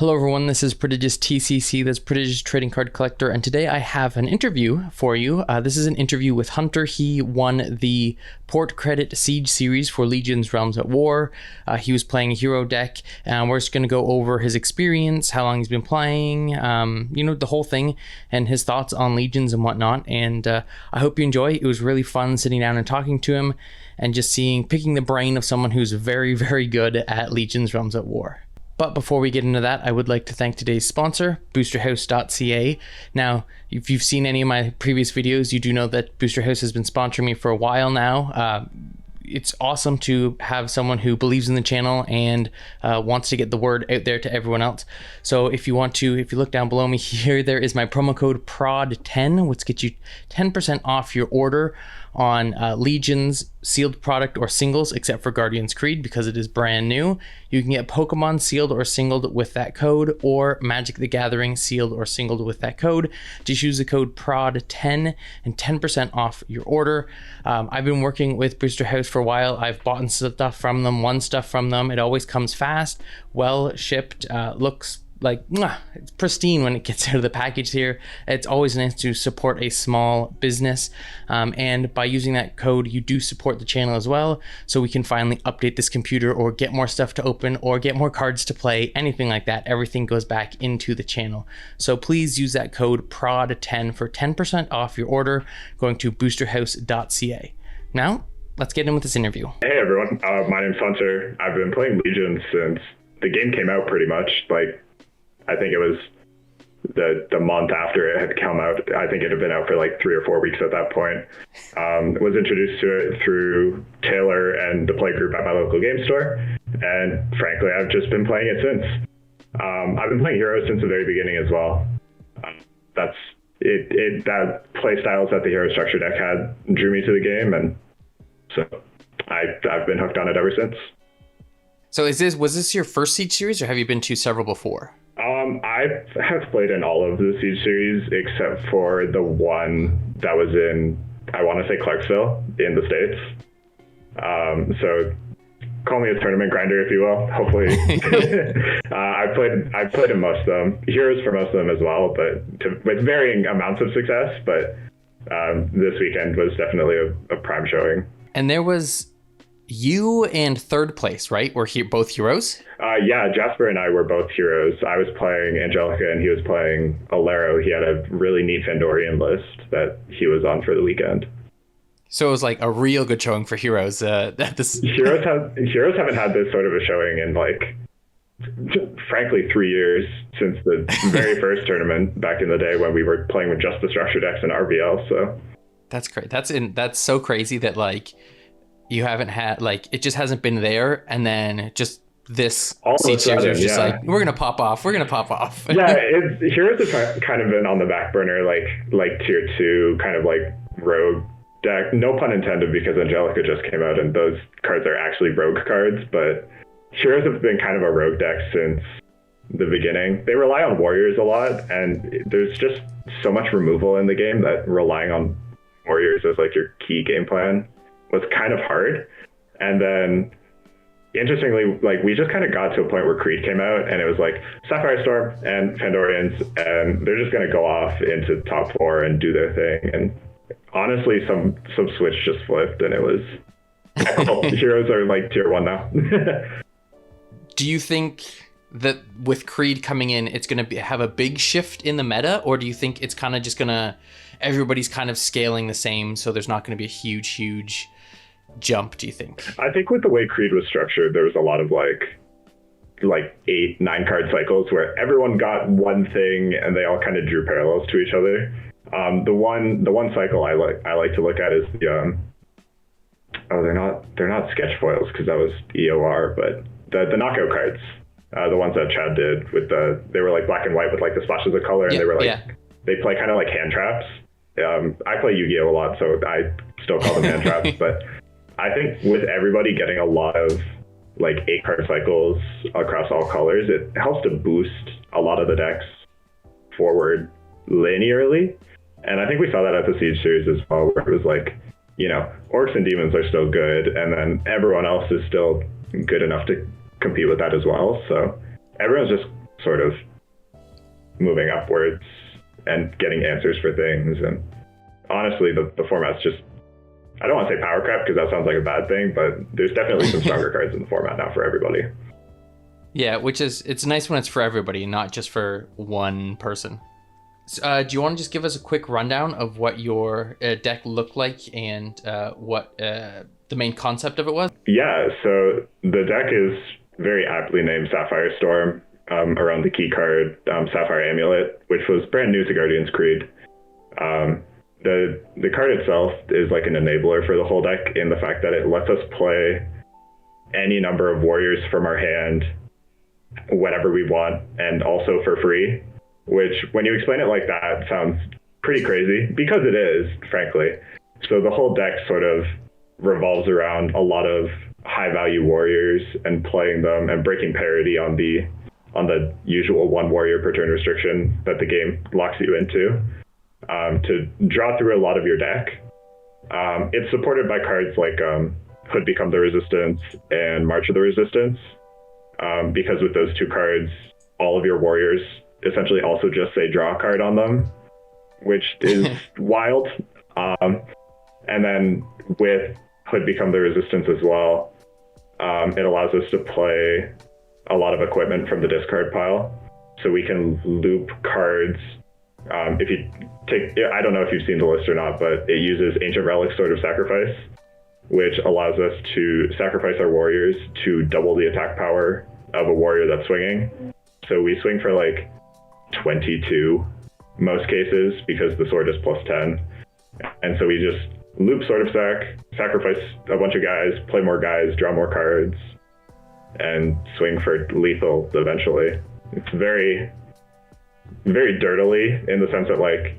Hello everyone, this is Prodigious TCC, that's Prodigious Trading Card Collector, and today I have an interview for you. This is an interview with Hunter. He won the Port Credit Siege series for Legion's Realms at War. He was playing a hero deck, and we're just going to go over his experience, how long he's been playing, the whole thing, and his thoughts on Legions and whatnot. And I hope you enjoy. It was really fun sitting down and talking to him, and just picking the brain of someone who's very, very good at Legion's Realms at War. But before we get into that, I would like to thank today's sponsor, boosterhouse.ca. Now, if you've seen any of my previous videos, you do know that Booster House has been sponsoring me for a while now. It's awesome to have someone who believes in the channel and wants to get the word out there to everyone else. So if you look down below me here, there is my promo code PROD10, which gets you 10% off your order on Legion's sealed product or singles, except for Guardian's Creed because it is brand new. You can get Pokemon sealed or singled with that code, or Magic the Gathering sealed or singled with that code. Just use the code PROD10 and 10% off your order. I've been working with Booster House for a while. I've bought stuff from them, won stuff from them. It always comes fast, well shipped, looks like it's pristine when it gets out of the package here. It's always nice to support a small business, and by using that code you do support the channel as well, so we can finally update this computer or get more stuff to open or get more cards to play, anything like that. Everything goes back into the channel. So please use that code PROD10 for 10% off your order going to boosterhouse.ca. Now let's get in with this interview. Hey everyone, my name's Hunter. I've been playing Legion since the game came out, pretty much. I think it was the month after it had come out. I think it had been out for like 3 or 4 weeks at that point. Was introduced to it through Taylor and the play group at my local game store. And frankly, I've just been playing it since. I've been playing Heroes since the very beginning as well. That play styles that the Hero Structure deck had drew me to the game. And so I've been hooked on it ever since. So was this your first Siege series, or have you been to several before? I have played in all of the Siege series except for the one that was in, I want to say, Clarksville in the States. So call me a tournament grinder, if you will. Hopefully, I played in most of them, Heroes for most of them as well, but with varying amounts of success. But this weekend was definitely a prime showing. And there was you and third place, right? Were both Heroes? Yeah, Jasper and I were both Heroes. I was playing Angelica and he was playing LRAW. He had a really neat Fandorian list that he was on for the weekend. So it was like a real good showing for Heroes. Heroes haven't had this sort of a showing in frankly 3 years, since the very first tournament back in the day when we were playing with just the structure decks and RBL. So that's great. That's so crazy that you haven't had, it just hasn't been there, and then just this Siege series is just we're gonna pop off. Yeah, Heroes have kind of been on the back burner, like tier 2 kind of rogue deck. No pun intended, because Angelica just came out and those cards are actually rogue cards, but Heroes have been kind of a rogue deck since the beginning. They rely on warriors a lot, and there's just so much removal in the game that relying on warriors as your key game plan was kind of hard. And then interestingly, we just kind of got to a point where Creed came out and it was Sapphire Storm and Fandorians, and they're just going to go off into top 4 and do their thing. And honestly, some switch just flipped and it was Heroes are tier 1 now. Do you think that with Creed coming in, it's going to have a big shift in the meta, or do you think it's kind of just going to, everybody's kind of scaling the same, so there's not going to be a huge jump, do you think? I think with the way Creed was structured, there was a lot of 8, 9 card cycles where everyone got one thing and they all kind of drew parallels to each other. The one cycle I like to look at is the they're not sketch foils, because that was EOR, but the knockout cards, the ones that Chad did they were black and white with the splashes of color, and they were they play kind of like hand traps. I play Yu-Gi-Oh a lot, so I still call them hand traps, but I think with everybody getting a lot of 8 card cycles across all colors, it helps to boost a lot of the decks forward linearly. And I think we saw that at the Siege series as well, where it was Orcs and Demons are still good, and then everyone else is still good enough to compete with that as well. So everyone's just sort of moving upwards and getting answers for things. And honestly, the format's just, I don't want to say power crept because that sounds like a bad thing, but there's definitely some stronger cards in the format now for everybody. Yeah, it's nice when it's for everybody, not just for one person. Do you want to just give us a quick rundown of what your deck looked like and what the main concept of it was? Yeah, so the deck is very aptly named Sapphire Storm, around the key card Sapphire Amulet, which was brand new to Guardian's Creed. The card itself is like an enabler for the whole deck in the fact that it lets us play any number of warriors from our hand whenever we want, and also for free, which when you explain it like that sounds pretty crazy, because it is, frankly. So the whole deck sort of revolves around a lot of high value warriors and playing them and breaking parity on the usual one warrior per turn restriction that the game locks you into, to draw through a lot of your deck. It's supported by cards like Hood Become the Resistance and March of the Resistance, because with those two cards, all of your warriors essentially also just say draw a card on them, which is wild. And then with Hood Become the Resistance as well, it allows us to play a lot of equipment from the discard pile. So we can loop cards. If you take, I don't know if you've seen the list or not, but it uses Ancient Relic Sword of Sacrifice, which allows us to sacrifice our warriors to double the attack power of a warrior that's swinging. So we swing for like 22 most cases because the sword is plus 10. And so we just loop Sword of sacrifice a bunch of guys, play more guys, draw more cards, and swing for lethal eventually. It's very, very dirtily in the sense that like,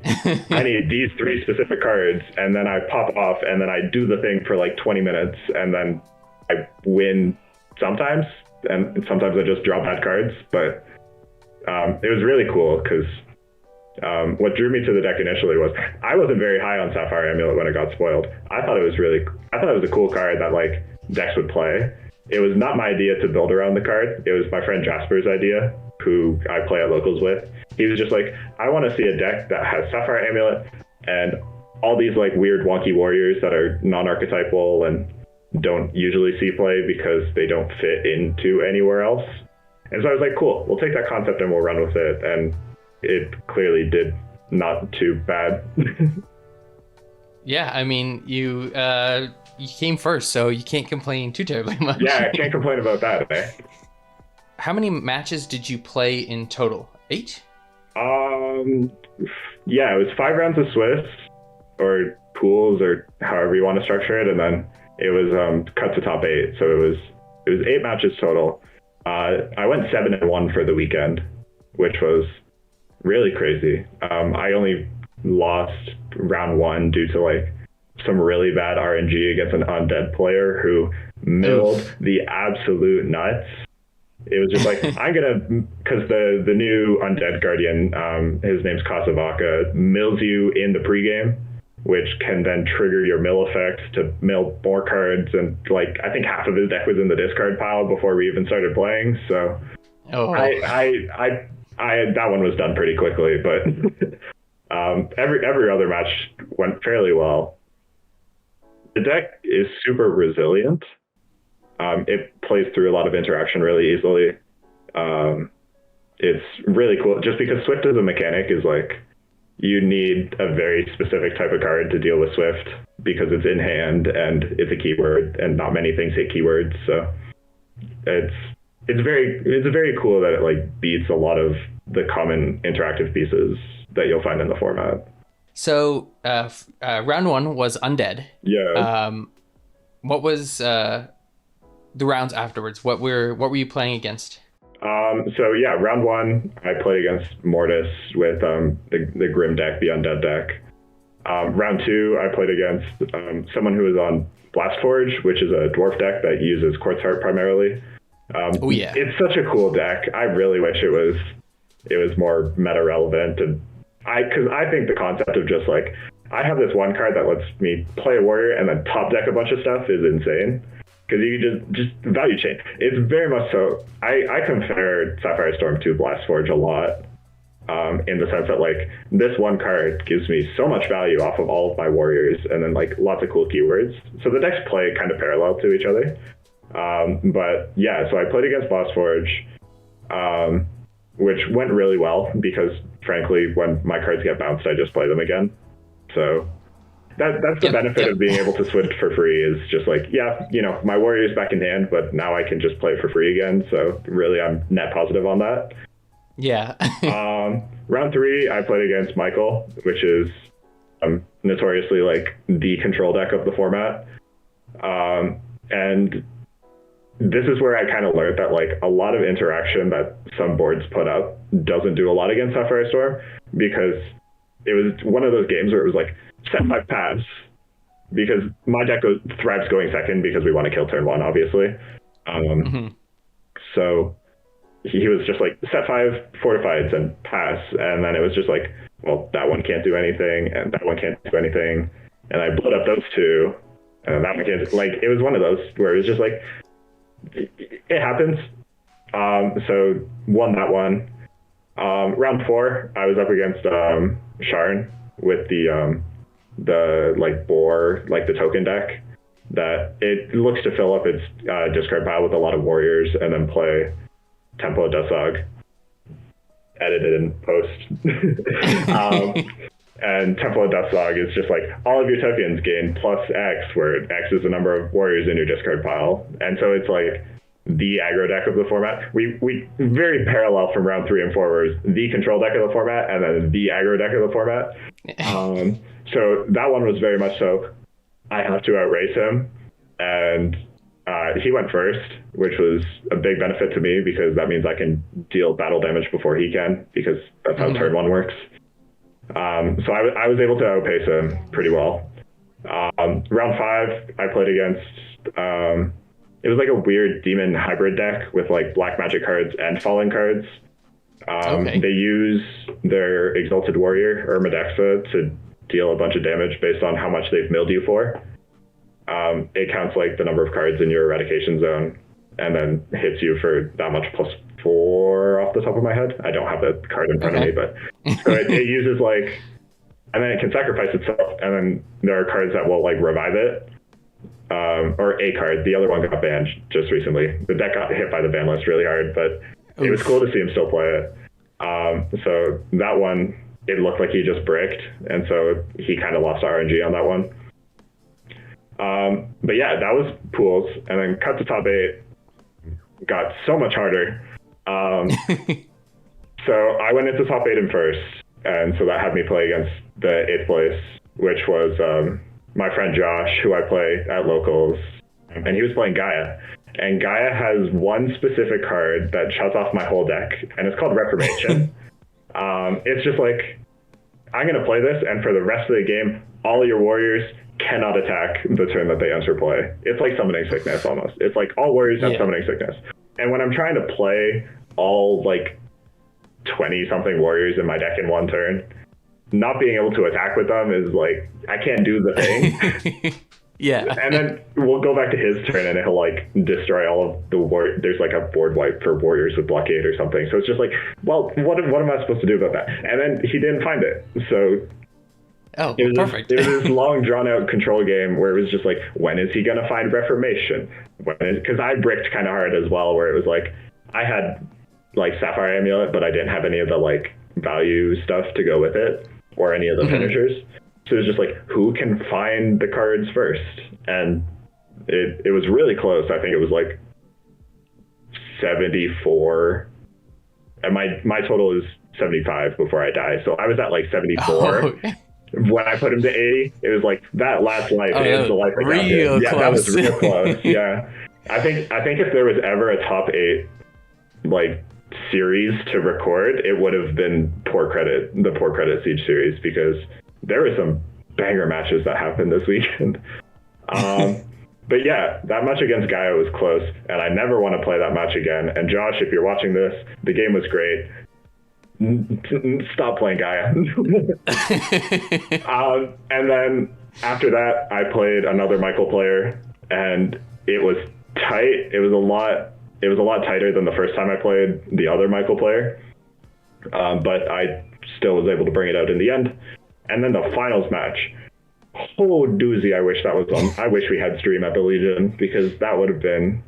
I need these 3 specific cards, and then I pop off, and then I do the thing for like 20 minutes, and then I win sometimes, and sometimes I just draw bad cards. But it was really cool because what drew me to the deck initially was I wasn't very high on Sapphire Amulet when it got spoiled. I thought it was a cool card that like decks would play. It was not my idea to build around the card. It was my friend Jasper's idea, who I play at locals with. He was just like, I want to see a deck that has Sapphire Amulet and all these like weird wonky warriors that are non-archetypal and don't usually see play because they don't fit into anywhere else. And so I was like, cool, we'll take that concept and we'll run with it. And it clearly did not too bad. Yeah, I mean, you came first, so you can't complain too terribly much. Yeah, I can't complain about that, eh? How many matches did you play in total? 8? Yeah, it was 5 rounds of Swiss, or pools, or however you want to structure it, and then it was cut to top 8, so it was 8 matches total. I went 7-1 for the weekend, which was really crazy. I only lost round 1 due to like some really bad RNG against an undead player who milled the absolute nuts. It was just like, because the new undead guardian, his name's Kasavaka, mills you in the pregame, which can then trigger your mill effect to mill more cards. And like, I think half of his deck was in the discard pile before we even started playing. So I that one was done pretty quickly, but every other match went fairly well. The deck is super resilient. It plays through a lot of interaction really easily. It's really cool just because Swift as a mechanic is like, you need a very specific type of card to deal with Swift because it's in hand and it's a keyword and not many things hit keywords. So it's very cool that it like beats a lot of the common interactive pieces that you'll find in the format. So round 1 was undead. Yeah. What was the rounds afterwards? What were you playing against? So yeah, round 1 I played against Mortis with the Grim deck, the undead deck. Round 2 I played against someone who was on Blastforge, which is a dwarf deck that uses Quartz Heart primarily. Oh yeah, it's such a cool deck. I really wish it was more meta relevant, and because I think the concept of just like, I have this one card that lets me play a warrior and then top deck a bunch of stuff is insane. because you can just value chain. It's very much so. I compare Sapphire Storm to Blast Forge a lot, in the sense that like this one card gives me so much value off of all of my warriors, and then like lots of cool keywords. So the decks play kind of parallel to each other. But yeah, so I played against Blast Forge, which went really well because frankly, when my cards get bounced, I just play them again. So that's the benefit of being able to switch for free, is just like, yeah, you know, my warrior's back in hand, but now I can just play for free again. So really, I'm net positive on that. Yeah. Round 3, I played against Michael, which is notoriously like the control deck of the format. And this is where I kind of learned that like a lot of interaction that some boards put up doesn't do a lot against Sapphire Storm, because it was one of those games where it was like set 5 paths, because my deck thrives going second because we want to kill turn 1, obviously. So he was just like set 5 fortifieds and pass, and then it was just like, well, that one can't do anything and that one can't do anything, and I blew up those 2 and that one can't. Like, it was one of those where it was just like, it happens. So won that one. Round 4, I was up against Sharn with the like boar, like the token deck, that it looks to fill up its discard pile with a lot of warriors and then play Temple of Dusog, edited in post. And Temple of Dusog is just like, all of your tokens gain plus X, where X is the number of warriors in your discard pile. And so it's like the aggro deck of the format. We very parallel from round 3 and 4, where it's the control deck of the format and then the aggro deck of the format. So that one was very much so, I have to outrace him. And he went first, which was a big benefit to me, because that means I can deal battle damage before he can, because that's how turn 1 works. So I was able to outpace him pretty well. Round 5, I played against, it was like a weird demon hybrid deck with like black magic cards and falling cards. They use their Exalted Warrior, Irmadexa, to deal a bunch of damage based on how much they've milled you for. It counts like the number of cards in your eradication zone, and then hits you for that much +4 off the top of my head. I don't have the card in front of me, but so it uses like, and then it can sacrifice itself, and then there are cards that will like revive it, or a card. The other one got banned just recently. The deck got hit by the ban list really hard, but it was cool to see him still play it. So that one, it looked like he just bricked, and so he kind of lost RNG on that one. But yeah, that was pools, and then cut to top 8 got so much harder. So I went into top 8 in first, and so that had me play against the 8th place, which was my friend Josh, who I play at locals, and he was playing Gaia. And Gaia has one specific card that shuts off my whole deck, and it's called Reformation. It's just like, I'm going to play this, and for the rest of the game, all your warriors cannot attack the turn that they enter play. It's like Summoning Sickness almost. It's like all warriors have Summoning Sickness. And when I'm trying to play all like 20 something warriors in my deck in one turn, not being able to attack with them is like, I can't do the thing. Yeah. And then we'll go back to his turn and he'll like destroy all of the there's like a board wipe for warriors with blockade or something. So it's just like, well, what am I supposed to do about that? And then he didn't find it. So it was perfect. It was this long drawn out control game where it was just like, when is he going to find Reformation? Because I bricked kind of hard as well, where it was like, I had like Sapphire Amulet, but I didn't have any of the like value stuff to go with it, or any of the finishers. So it was just like, who can find the cards first? And it was really close. I think it was like 74. And my total is 75 before I die. So I was at like 74. When I put him to 80, it was like, that last life is the life I got to. Yeah, that was real close. Yeah. I think if there was ever a top 8 like series to record, it would have been the Poor Credit Siege series, because there were some banger matches that happened this weekend. But yeah, that match against Gaia was close, and I never want to play that match again. And Josh, if you're watching this, the game was great. Stop playing Gaia. And then after that, I played another Michael player, and it was tight. It was a lot tighter than the first time I played the other Michael player, but I still was able to bring it out in the end. And then the finals match, oh doozy! I wish that was on. I wish we had stream at the Legion, because that would have been.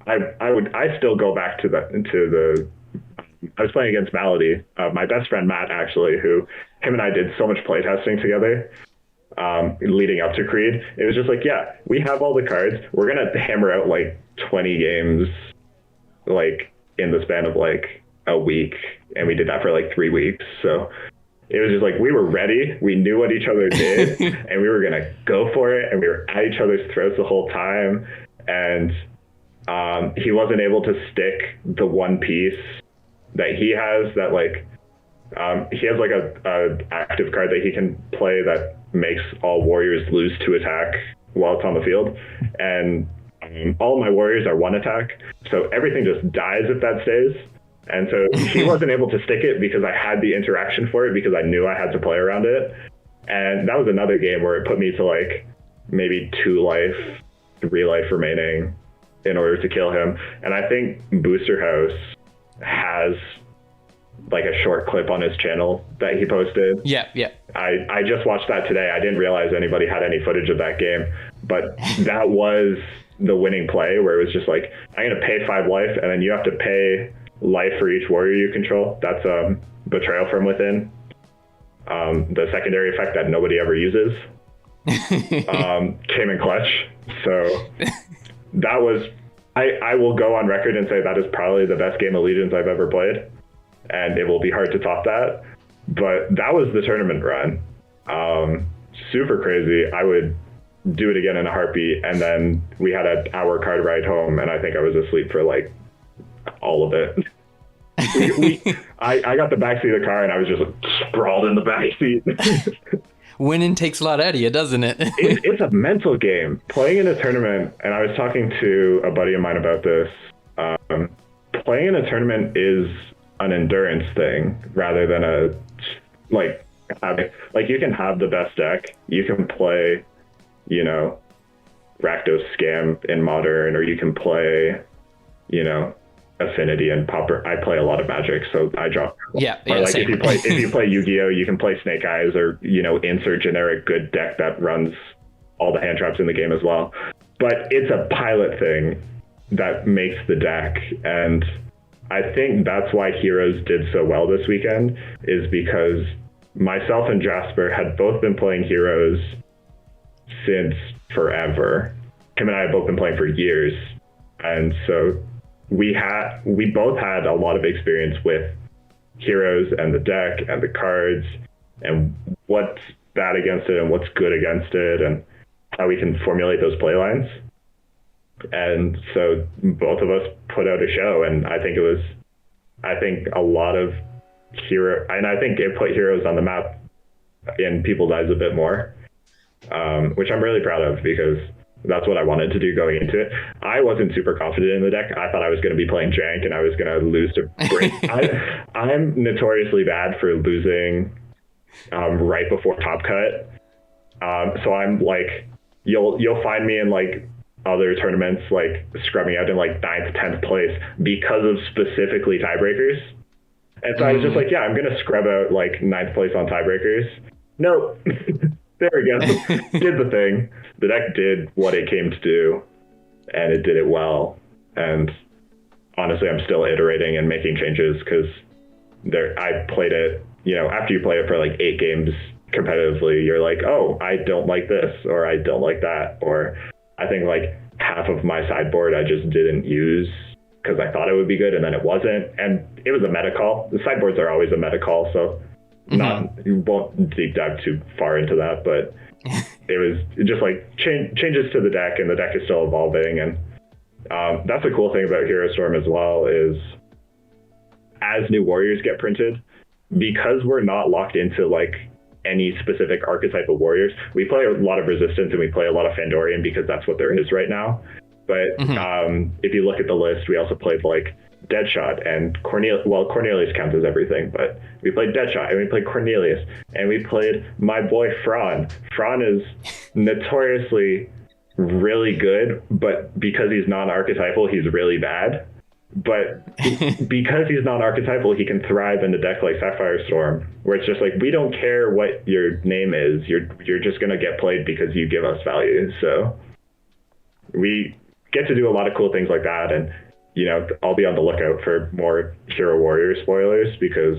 I still go back to the. I was playing against Malady, my best friend Matt, actually, him and I did so much playtesting together leading up to Creed. It was just like, yeah, we have all the cards. We're going to hammer out like 20 games like in the span of like a week. And we did that for like 3 weeks. So it was just like, we were ready. We knew what each other did and we were going to go for it. And we were at each other's throats the whole time. And he wasn't able to stick the one piece that he has that like he has like a active card that he can play that makes all warriors lose 2 attack while it's on the field, and all my warriors are 1 attack, so everything just dies if that stays. And so he wasn't able to stick it because I had the interaction for it, because I knew I had to play around it. And that was another game where it put me to like maybe 2 life, 3 life remaining in order to kill him. And I think Booster House has like a short clip on his channel that he posted. Yeah. I just watched that today. I didn't realize anybody had any footage of that game, but that was the winning play, where it was just like, I'm going to pay 5 life, and then you have to pay life for each warrior you control. That's Betrayal from Within, the secondary effect that nobody ever uses. Came in clutch. So that was, I will go on record and say that is probably the best game of Legions I've ever played, and it will be hard to top that. But that was the tournament run. Super crazy. I would do it again in a heartbeat. And then we had an hour card ride home, and I think I was asleep for like all of it. I got the backseat of the car, and I was just sprawled in the backseat. Winning takes a lot out of you, doesn't it? It's a mental game. Playing in a tournament, and I was talking to a buddy of mine about this, playing in a tournament is an endurance thing rather than a, like you can have the best deck. You can play, Rakdos Scam in Modern, or you can play, Affinity and Popper. I play a lot of Magic, so I draw. Yeah, or like same. if you play Yu-Gi-Oh, you can play Snake Eyes, or insert generic good deck that runs all the hand traps in the game as well. But it's a pilot thing that makes the deck, and I think that's why Heroes did so well this weekend, is because myself and Jasper had both been playing Heroes since forever. Him and I have both been playing for years, and so we both had a lot of experience with Heroes and the deck and the cards and what's bad against it and what's good against it and how we can formulate those play lines. And so both of us put out a show, and I think a lot of and I think it put Heroes on the map in people's eyes a bit more, which I'm really proud of, because that's what I wanted to do going into it. I wasn't super confident in the deck. I thought I was going to be playing Jank and I was going to lose to Break. I'm notoriously bad for losing right before top cut. So I'm like, you'll find me in like other tournaments like scrubbing out in like 9th, 10th place because of specifically tiebreakers. And so I was just like, yeah, I'm going to scrub out like 9th place on tiebreakers. Nope. There we go. Did the thing. The deck did what it came to do, and it did it well. And honestly, I'm still iterating and making changes, because I played it, after you play it for like 8 games competitively, you're like, oh, I don't like this, or I don't like that. Or I think like half of my sideboard I just didn't use because I thought it would be good, and then it wasn't. And it was a meta call. The sideboards are always a meta call, so you won't deep dive too far into that, but it was just like changes to the deck, and the deck is still evolving. And that's a cool thing about Hero Storm as well, is as new warriors get printed, because we're not locked into like any specific archetype of warriors, we play a lot of resistance and we play a lot of Fandorian because that's what there is right now. But if you look at the list, we also played like Deadshot and Cornelius. Well, Cornelius counts as everything, but we played Deadshot and we played Cornelius and we played my boy Fran. Fran is notoriously really good, but because he's non-archetypal, he's really bad. But because he's non-archetypal, he can thrive in a deck like Sapphire Storm, where it's just like, we don't care what your name is. You're just gonna get played because you give us value. So we get to do a lot of cool things like that, and I'll be on the lookout for more Hero Warrior spoilers, because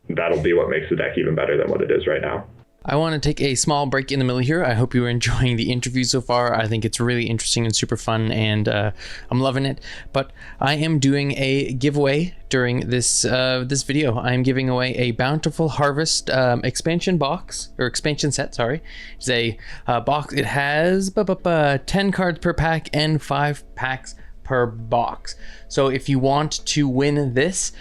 that'll be what makes the deck even better than what it is right now. I want to take a small break in the middle here. I hope you are enjoying the interview so far. I think it's really interesting and super fun, and I'm loving it. But I am doing a giveaway during this this video. I am giving away a Bountiful Harvest expansion box, or expansion set, sorry. It's a box. It has 10 cards per pack and 5 packs per box. So if you want to win this,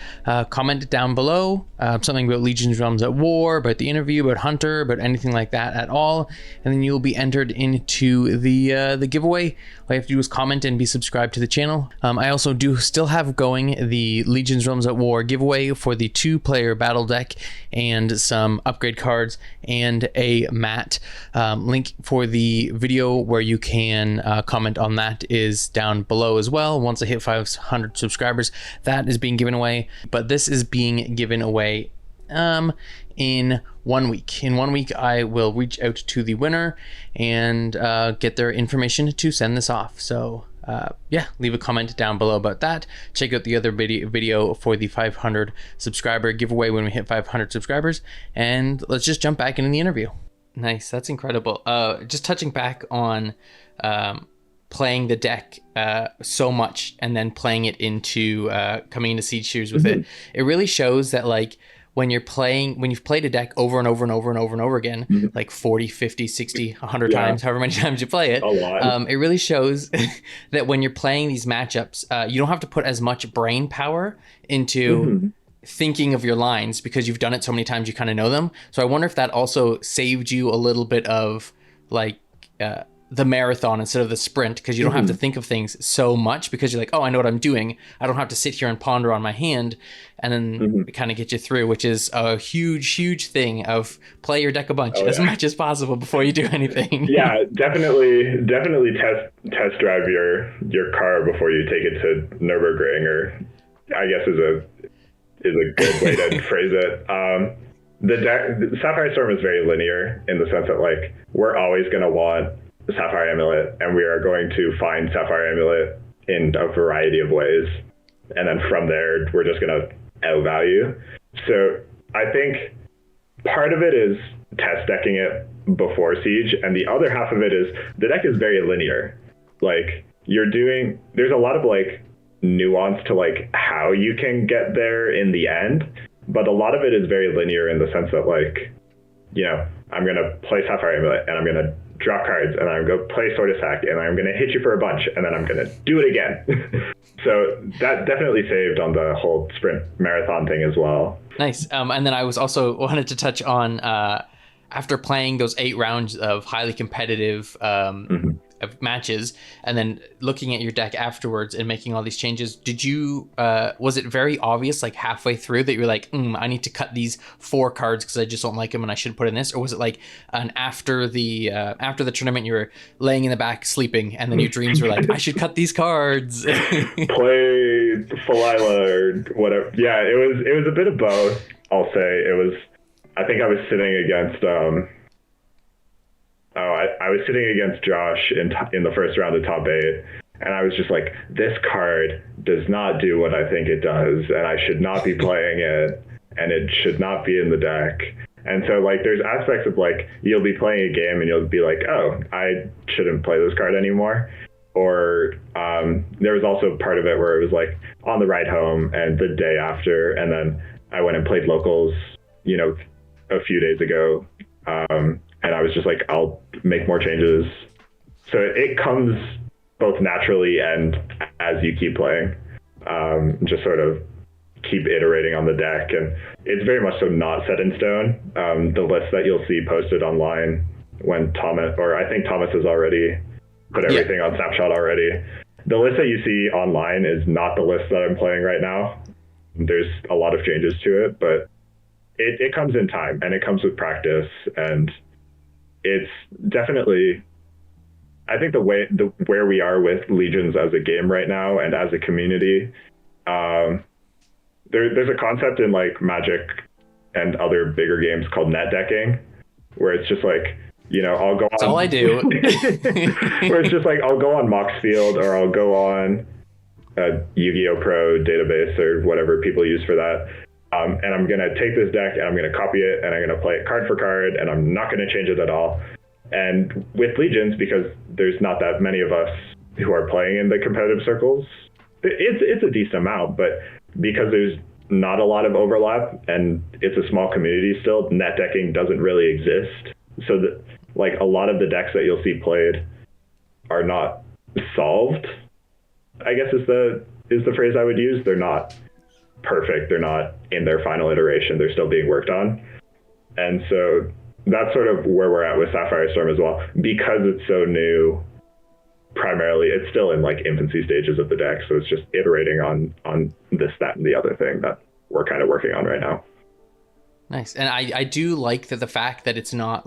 comment down below something about Legions Realms at War, about the interview, about Hunter, about anything like that at all, and then you'll be entered into the giveaway. All you have to do is comment and be subscribed to the channel. I also do still have going the Legions Realms at War giveaway for the 2-player battle deck and some upgrade cards and a mat. Link for the video where you can comment on that is down below as well. Once I hit 500 subscribers, that is being given away, but this is being given away in 1 week. In 1 week, I will reach out to the winner and get their information to send this off. So yeah, leave a comment down below about that. Check out the other video for the 500 subscriber giveaway when we hit 500 subscribers, and let's just jump back into the interview. Nice, that's incredible. Just touching back on playing the deck so much and then playing it into coming into Siege Series with it really shows that, like, when you've played a deck over and over and over and over and over again, like 40, 50, 60, 100 times, however many times you play it, a lot. It really shows that when you're playing these matchups, you don't have to put as much brain power into thinking of your lines, because you've done it so many times, you kind of know them. So I wonder if that also saved you a little bit of, like, the marathon instead of the sprint, because you don't have to think of things so much, because you're like, oh, I know what I'm doing. I don't have to sit here and ponder on my hand, and then kind of get you through, which is a huge thing of play your deck a bunch as much as possible before you do anything. Yeah, definitely test drive your car before you take it to Nürburgring, or I guess is a good way to phrase it. The Sapphire Storm is very linear in the sense that, like, we're always going to want Sapphire Amulet, and we are going to find Sapphire Amulet in a variety of ways, and then from there we're just going to outvalue. So I think part of it is test decking it before Siege, and the other half of it is the deck is very linear. Like, there's a lot of, like, nuance to, like, how you can get there in the end, but a lot of it is very linear in the sense that, like, I'm going to play Sapphire Amulet, and I'm going to draw cards, and I'm going to play Sword Attack, and I'm going to hit you for a bunch, and then I'm going to do it again. So that definitely saved on the whole sprint marathon thing as well. Nice. And then I was also wanted to touch on, after playing those 8 rounds of highly competitive of matches, and then looking at your deck afterwards and making all these changes, did you was it very obvious, like, halfway through, that you're like, I need to cut these 4 cards because I just don't like them and I should put in this? Or was it like after the tournament you were laying in the back sleeping, and then your dreams were like, I should cut these cards? Play Falila or whatever. Yeah, it was a bit of both, I'll say. I think I was sitting against I was sitting against Josh in the first round of top 8, and I was just like, this card does not do what I think it does, and I should not be playing it, and it should not be in the deck. And so, like, there's aspects of, like, you'll be playing a game and you'll be like, oh, I shouldn't play this card anymore. Or there was also part of it where it was, like, on the ride home and the day after, and then I went and played locals, a few days ago. And I was just like, I'll make more changes. So it comes both naturally and as you keep playing, just sort of keep iterating on the deck. And it's very much so not set in stone. The list that you'll see posted online when I think Thomas has already put everything on Snapshot already. The list that you see online is not the list that I'm playing right now. There's a lot of changes to it, but it comes in time, and it comes with practice, and it's definitely where we are with Legions as a game right now and as a community, there's a concept in like Magic and other bigger games called net decking, where it's just like, I'll go on. That's all I do. Where it's just like, I'll go on Moxfield or I'll go on a Yu-Gi-Oh! Pro database or whatever people use for that. And I'm going to take this deck and I'm going to copy it and I'm going to play it card for card and I'm not going to change it at all. And with Legions, because there's not that many of us who are playing in the competitive circles, it's a decent amount, but because there's not a lot of overlap and it's a small community still, net decking doesn't really exist. So that like a lot of the decks that you'll see played are not solved, I guess is the phrase I would use. They're not perfect. They're not in their final iteration. They're still being worked on. And so that's sort of where we're at with Sapphire Storm as well. Because it's so new, primarily, it's still in like infancy stages of the deck. So it's just iterating on this, that, and the other thing that we're kind of working on right now. Nice. And I do like the fact that it's not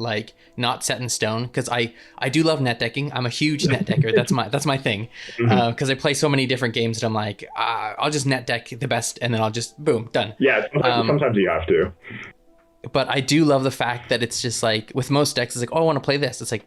set in stone, because I do love net decking. I'm a huge net decker. That's my thing. Because I play so many different games that I'm like, I'll just net deck the best and then I'll just boom, done. Yeah, sometimes you have to. But I do love the fact that it's just like, with most decks, it's like, oh, I want to play this. It's like,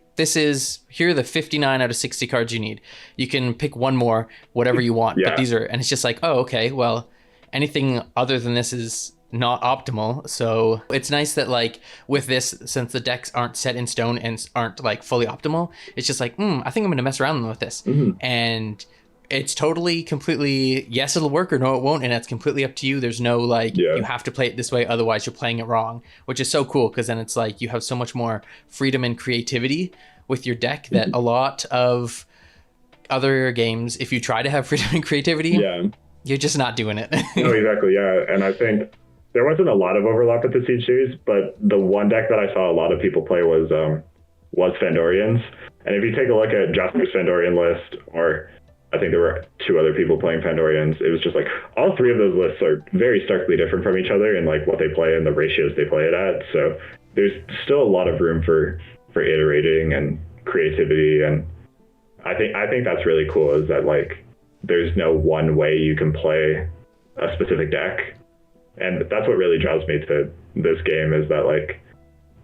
here are the 59 out of 60 cards you need. You can pick one more, whatever you want. Yeah. But and it's just like, oh, okay, well, anything other than this is not optimal. So it's nice that like with this, since the decks aren't set in stone and aren't like fully optimal, it's just like, I think I'm going to mess around with this. And it's totally, completely, yes, it'll work or no, it won't. And it's completely up to you. There's no you have to play it this way, otherwise you're playing it wrong, which is so cool. Because then it's like you have so much more freedom and creativity with your deck that a lot of other games, if you try to have freedom and creativity, you're just not doing it. No, exactly. Yeah. And I think there wasn't a lot of overlap with the Siege series, but the one deck that I saw a lot of people play was Fandorians. And if you take a look at Jasper's Fandorian list, or I think there were two other people playing Fandorians, it was just like all three of those lists are very starkly different from each other in like what they play and the ratios they play it at. So there's still a lot of room for iterating and creativity. And I think that's really cool, is that like there's no one way you can play a specific deck. And that's what really draws me to this game, is that like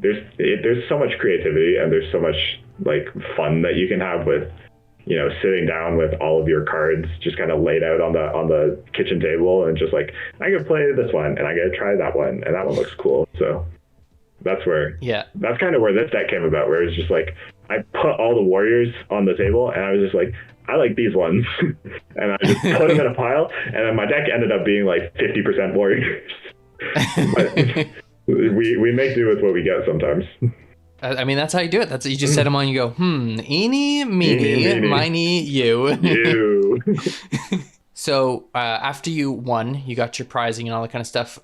there's so much creativity and there's so much like fun that you can have with, sitting down with all of your cards just kind of laid out on the kitchen table and just like, I can play this one and I gotta try that one and that one looks cool. So that's kind of where this deck came about, where it's just like I put all the warriors on the table and I was just like, I like these ones. And I just put them in a pile, and then my deck ended up being like 50% warriors. But we make do with what we get sometimes. I mean, that's how you do it. You just set them on, you go, eeny, meeny, miny, you. You. So after you won, you got your prizing and all that kind of stuff.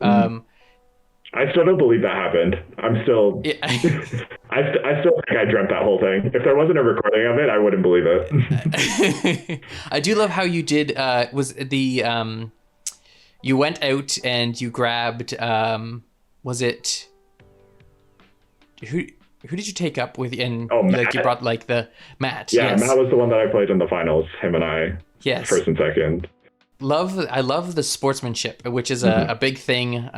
I still don't believe that happened. I'm still... Yeah. I still think I dreamt that whole thing. If there wasn't a recording of it, I wouldn't believe it. I do love how you did... you went out and you grabbed... was it... Who did you take up with? And like you brought like the Matt. Yeah, yes. Matt was the one that I played in the finals. Him and I. Yes. First and second. I love the sportsmanship, which is a big thing.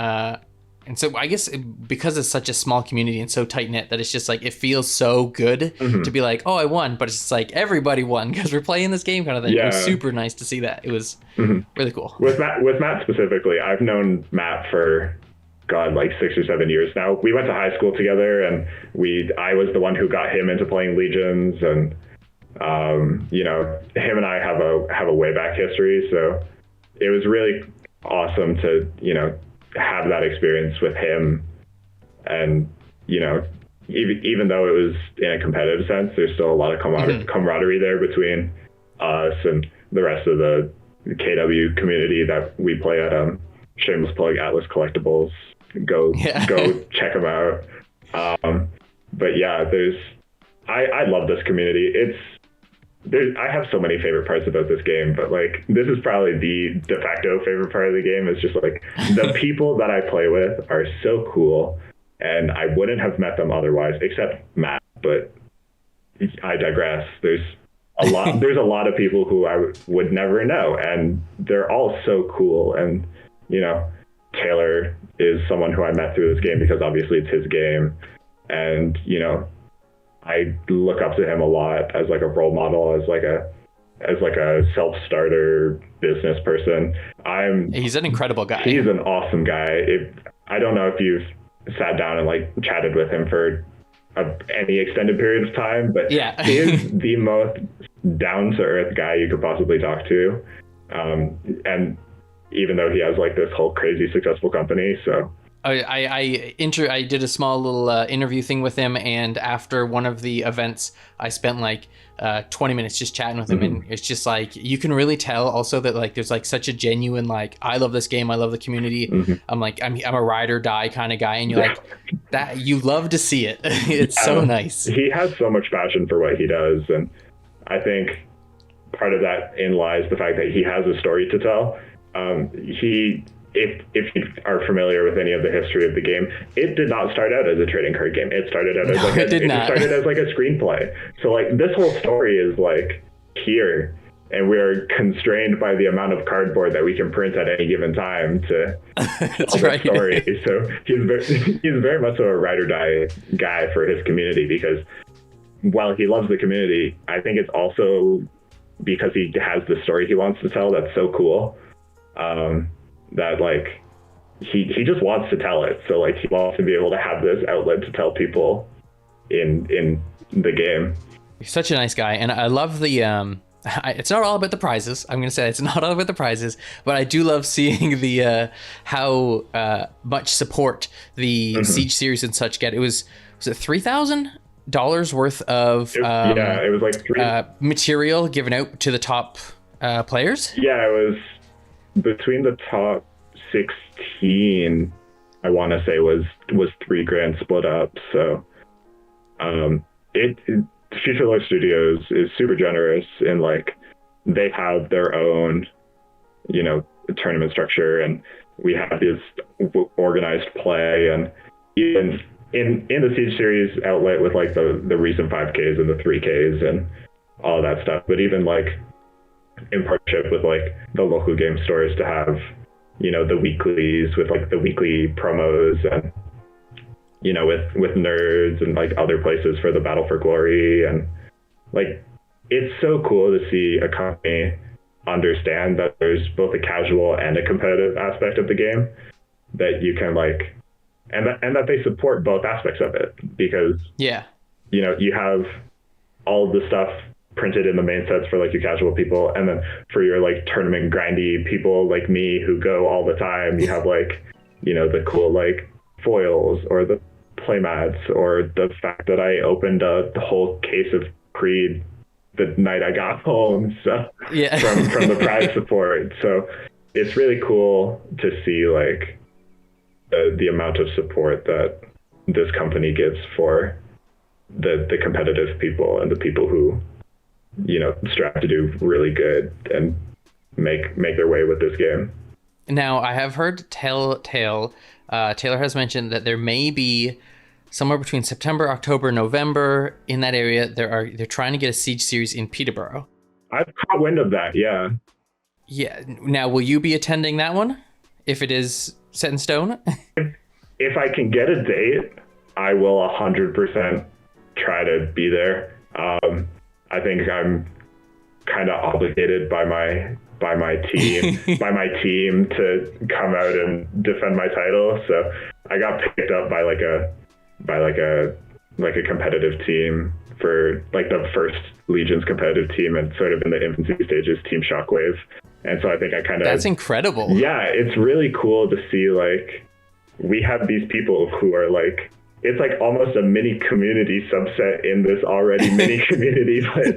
And so I guess because it's such a small community and so tight knit, that it's just like, it feels so good to be like, oh, I won, but it's just like everybody won because we're playing this game kind of thing. Yeah. It was super nice to see that. It was really cool. With Matt specifically, I've known Matt for like 6 or 7 years now. We went to high school together, and I was the one who got him into playing Legions, and him and I have a way back history, so it was really awesome to have that experience with him. And even though it was in a competitive sense, there's still a lot of camaraderie there between us and the rest of the KW community that we play at. Shameless plug, Atlas Collectibles. Go check them out. But yeah, I love this community. I have so many favorite parts about this game, but like this is probably the de facto favorite part of the game. Is just like the people that I play with are so cool, and I wouldn't have met them otherwise, except Matt. But I digress. There's a lot of people who I would never know, and they're all so cool. And you know, Taylor is someone who I met through this game because obviously it's his game, and you know, I look up to him a lot as like a role model, as like a self-starter business person. He's an incredible guy. He's an awesome guy. I don't know if you've sat down and like chatted with him for any extended period of time, but yeah. He is the most down-to-earth guy you could possibly talk to. And even though he has like this whole crazy successful company, so I did a small little interview thing with him, and after one of the events, I spent like 20 minutes just chatting with him, mm-hmm. and it's just like you can really tell also that like there's like such a genuine like I love this game, I love the community. Mm-hmm. I'm a ride or die kind of guy, and you're like that you love to see it. It's so nice. He has so much passion for what he does, and I think part of that in lies the fact that he has a story to tell. If you are familiar with any of the history of the game, it did not start out as a trading card game. It started out as started as like a screenplay. So like this whole story is like here, and we are constrained by the amount of cardboard that we can print at any given time to tell the story. So he's very much a ride or die guy for his community, because while he loves the community, I think it's also because he has the story he wants to tell that's so cool. That like he just wants to tell it, so like he wants to be able to have this outlet to tell people in the game. You're such a nice guy, and I love the it's not all about the prizes. I'm gonna say it's not all about the prizes, but I do love seeing the how much support the mm-hmm. Siege series and such get. Was it $3,000 worth of it was like material given out to the top players? Yeah, it was between the top 16, I want to say was $3,000 split up. So Future Life Studios is super generous in like they have their own, you know, tournament structure, and we have this organized play, and even in the Siege series outlet with like the recent 5Ks and the 3Ks and all of that stuff, but even like in partnership with like the local game stores to have, you know, the weeklies with like the weekly promos, and you know, with nerds and like other places for the Battle for Glory. And like it's so cool to see a company understand that there's both a casual and a competitive aspect of the game, that you can like and that they support both aspects of it, because you know, you have all of the stuff printed in the main sets for like your casual people, and then for your like tournament grindy people like me who go all the time, you have like, you know, the cool like foils or the playmats, or the fact that I opened the whole case of Creed the night I got home, so from the prize support. So it's really cool to see like the amount of support that this company gives for the competitive people and the people who, you know, strive to do really good and make their way with this game. Now, I have heard Taylor has mentioned that there may be somewhere between September, October, November, in that area, they're trying to get a Siege series in Peterborough. I've caught wind of that, yeah. Yeah. Now, will you be attending that one if it is set in stone? If I can get a date, I will 100% try to be there. I think I'm kind of obligated by my team to come out and defend my title. So I got picked up by a competitive team for like the first Legion's competitive team, and sort of in the infancy stages, Team Shockwave. And so I think I kind of... That's incredible. Yeah, it's really cool to see like we have these people who are like, it's like almost a mini community subset in this already mini community. But,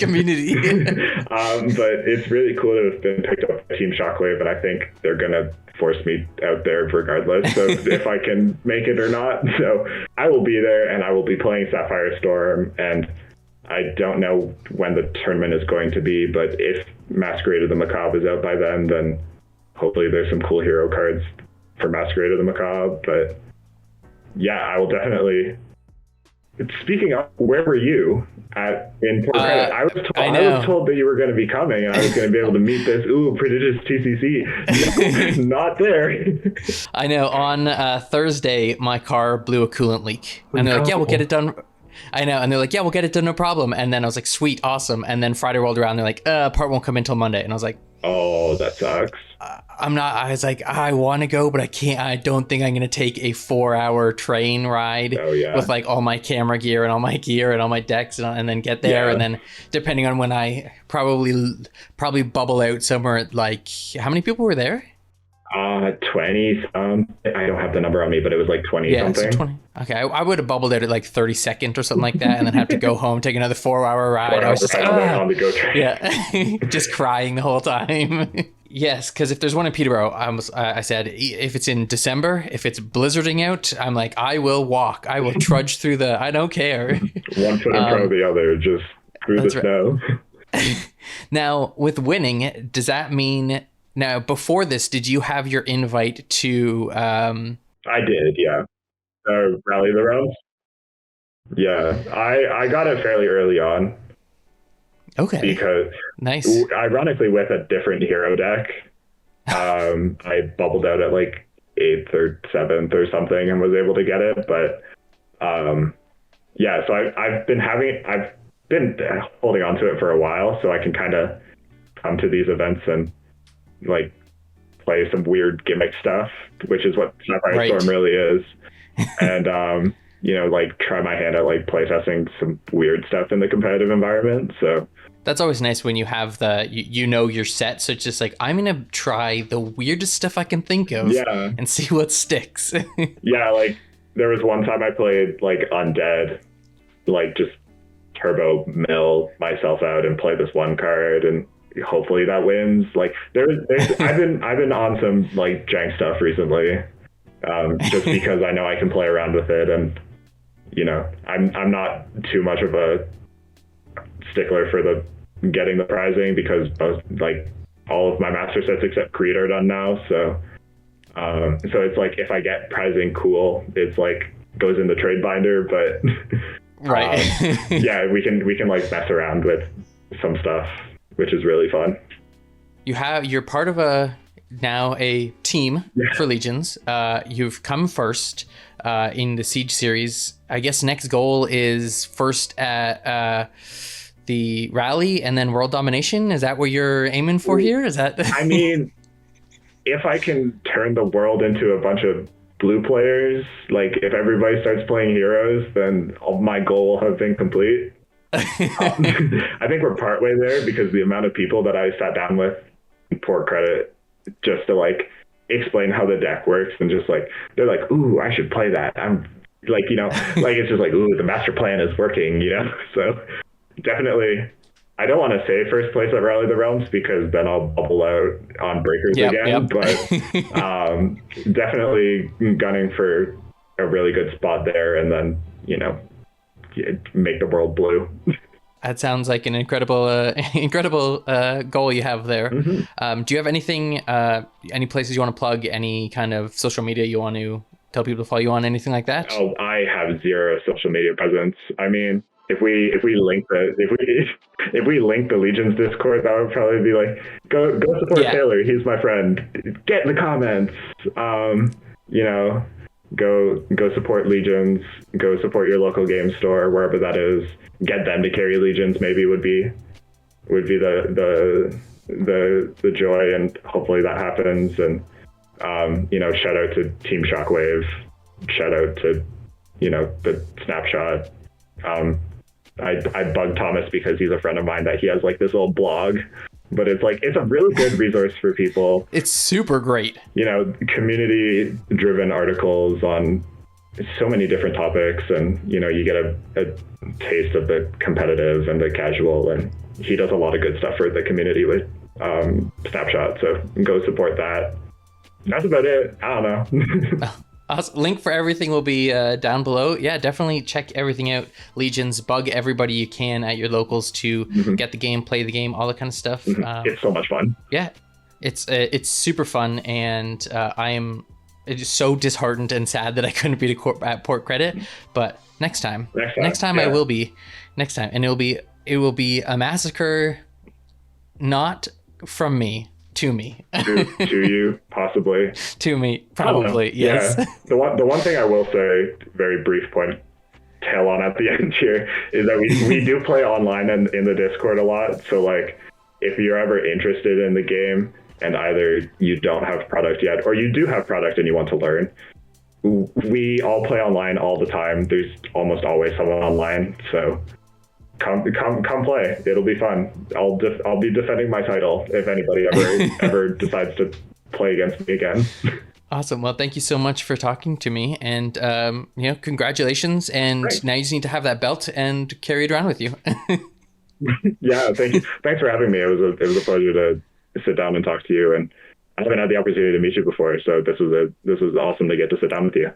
but it's really cool to have been picked up by Team Shockwave, and I think they're going to force me out there regardless of if I can make it or not. So I will be there, and I will be playing Sapphire Storm, and I don't know when the tournament is going to be, but if Masquerade of the Macabre is out by then hopefully there's some cool hero cards for Masquerade of the Macabre. But yeah, I will definitely speaking of, where were you in Port Credit? I I know. was told that you were going to be coming, and I was going to be able to meet this prodigious TCC. No, not there. I know. On Thursday, my car blew a coolant leak, and they're like, "Yeah, we'll get it done." I know, and they're like, "Yeah, we'll get it done, no problem." And then I was like, "Sweet, awesome." And then Friday rolled around, they're like, "Part won't come until Monday," and I was like, Oh, that sucks. I'm not. I was like, I want to go, but I can't. I don't think I'm gonna take a 4-hour train ride Oh, yeah. with like all my camera gear and all my gear and all my decks, and then get there, Yeah. and then depending on when I probably bubble out somewhere at like how many people were there? 20 I don't have the number on me, but it was like 20 Yeah, something. so 20. Okay, I would have bubbled out at like 32nd or something like that, and then have to go home, take another 4-hour ride. I was just like, on the go train. yeah, just crying the whole time. Yes, because if there's one in Peterborough, I said if it's in December, if it's blizzarding out, I'm like, I will walk, I will trudge through I don't care. One foot in front of the other, just through the snow. Now, with winning, does that mean now before this, did you have your invite to? I did, yeah. Rally the Realms. Yeah, I got it fairly early on Okay, because, nice. ironically, with a different hero deck, I bubbled out at like 8th or 7th or something and was able to get it. But yeah, so I've been holding on to it for a while, so I can kind of come to these events and like play some weird gimmick stuff, which is what Sapphire Storm really is. And like try my hand at like playtesting some weird stuff in the competitive environment. So that's always nice when you have your set. So it's just like, I'm going to try the weirdest stuff I can think of and see what sticks. Yeah, like there was one time I played like Undead, like just turbo mill myself out and play this one card, and hopefully that wins. Like I've been on some like jank stuff recently, just because I know I can play around with it, and I'm not too much of a stickler for the getting the prizing, because like all of my master sets except Creed are done now. So it's like if I get prizing, cool. It's like goes in the trade binder, but right. Yeah, we can like mess around with some stuff, which is really fun. You're part of now a team for Legions. You've come first in the Siege series. I guess next goal is first at the rally and then world domination. Is that what you're aiming for here? Is that? I mean, if I can turn the world into a bunch of blue players, like if everybody starts playing heroes, then my goal will have been complete. I think we're partway there, because the amount of people that I sat down with in Port Credit just to like explain how the deck works, and just like they're like, ooh, I should play that. I'm like, like it's just like, ooh, the master plan is working, So definitely, I don't want to say first place at Rally the Realms, because then I'll bubble out on breakers again. But definitely gunning for a really good spot there, and then make the world blue. That sounds like an incredible goal you have there. Mm-hmm. Do you have anything, any places you want to plug, any kind of social media you want to tell people to follow you on, anything like that? Oh, I have zero social media presence. I mean, if we link the Legions Discord, that would probably be like, go support Taylor. He's my friend. Get in the comments. Go support Legions. Go support your local game store, wherever that is. Get them to carry Legions. Maybe would be the joy, and hopefully that happens. And shout out to Team Shockwave. Shout out to the Snapshot. I bug Thomas because he's a friend of mine, that he has like this little blog, but it's a really good resource for people. It's super great. Community driven articles on so many different topics, and you get a taste of the competitive and the casual, and he does a lot of good stuff for the community with Snapshot, so go support that. That's about it. I don't know. Link for everything will be down below. Yeah, definitely check everything out. Legions, bug everybody you can at your locals to get the game, play the game, all that kind of stuff. It's so much fun. Yeah, it's super fun, and I am just so disheartened and sad that I couldn't be at Port Credit. But next time yeah. I will be. Next time, and it will be a massacre, not from me to me. to you, possibly. To me, probably. Yes. Yeah. The one thing I will say, very brief point, tail on at the end here, is that we do play online and in the Discord a lot. So like, if you're ever interested in the game and either you don't have product yet or you do have product and you want to learn, we all play online all the time. There's almost always someone online, so come play. It'll be fun. I'll be defending my title if anybody ever decides to play against me again. Awesome. Well, thank you so much for talking to me, and congratulations. And Great. Now you just need to have that belt and carry it around with you. Yeah, thank you. Thanks for having me. It was a pleasure to sit down and talk to you, and I haven't had the opportunity to meet you before, so this was awesome to get to sit down with you.